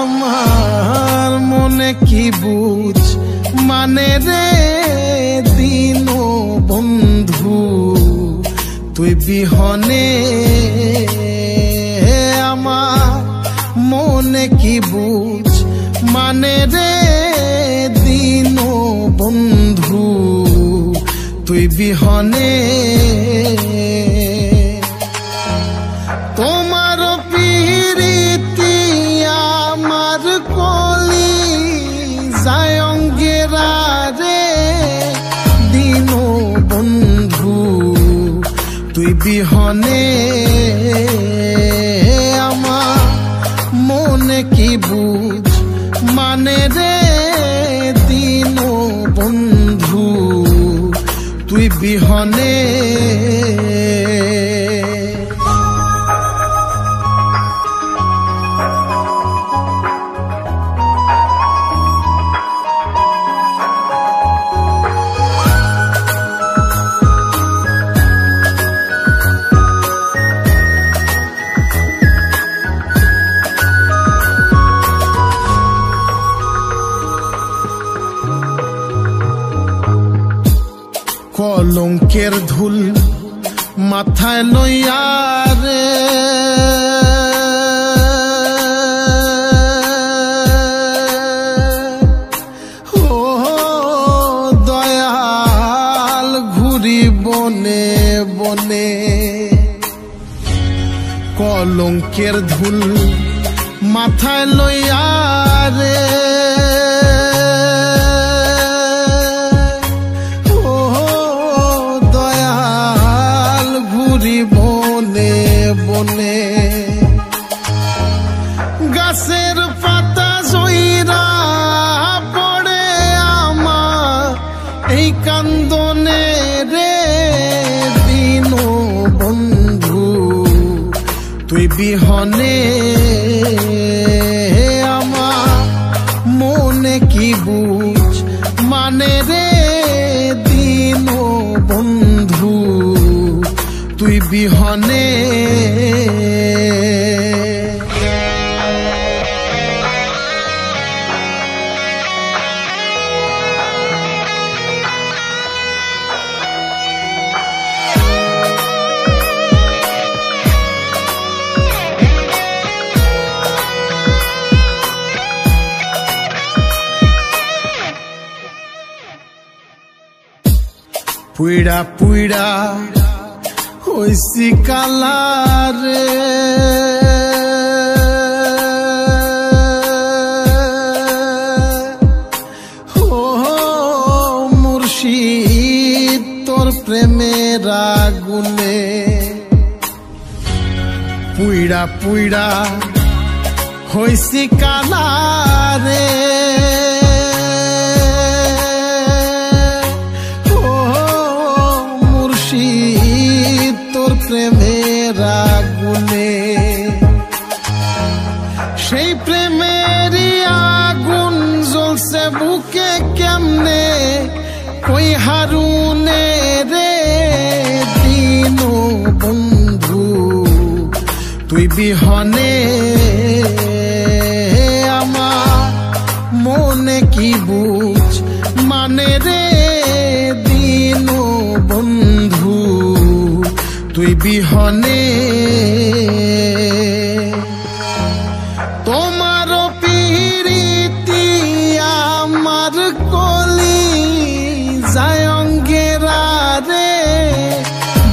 আমার মনে কি বুঝ মানে রে দিন বন্ধু তুই বিহনে আমার মনে কি বুঝ মানে রে দিন বন্ধু তুই বিহনে তোমার পীরিতি আমার কলি যায় অঙ্গেরা রে দিন বন্ধু তুই বিহনে আমার মনে কি বুঝ মানে রে দিন বন্ধু তুই বিহনে কলঙ্কের ধুল মাথায় লইয়া রে ও দয়াল ঘুরি বনে বনে কলঙ্কের ধুল মাথায় লইয়া রে বনে বনে গাছের পাতা জইরা পড়ে আমার এই কান্দনে রে দিন বন্ধু তুই বিহনে আমার মনে কি বুঝ মানে রে দিন বন্ধু তুই বিহনে পুইড়া পুইড়া হইছি কালারে ও মুর্শিদ তোর প্রেমের আগুনে পুইড়া পুইড়া হইছি কালারে প্রেমের আগুনে সেই প্রেমেরই আগুন জ্বলছে বুকে কেমনে কই হারুনে রে দিন বন্ধু তুই বিহনে আমার মনে কি বুঝ মানে রে দিন বন্ধু তুই বিহনে তোমার পীরিতি আমার কলি যায় অঙ্গেরা রে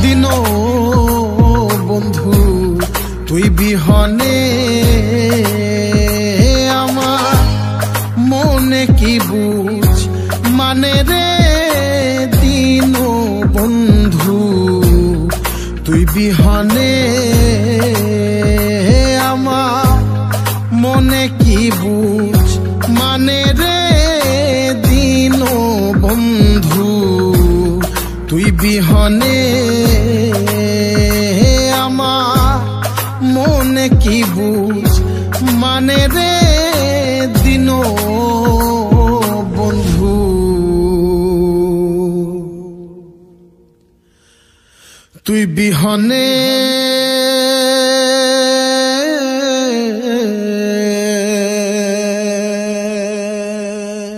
দিন বন্ধু তুই বিহনে আমার মনে কি বুঝ মানে রে দিন বন্ধু তুই বিহনে আমার মনে কি বুঝ মানে রে দিন বন্ধু তুই বিহনে আমার মনে কি বুঝ মানে রে দিন বন্ধু। তুই বিহনে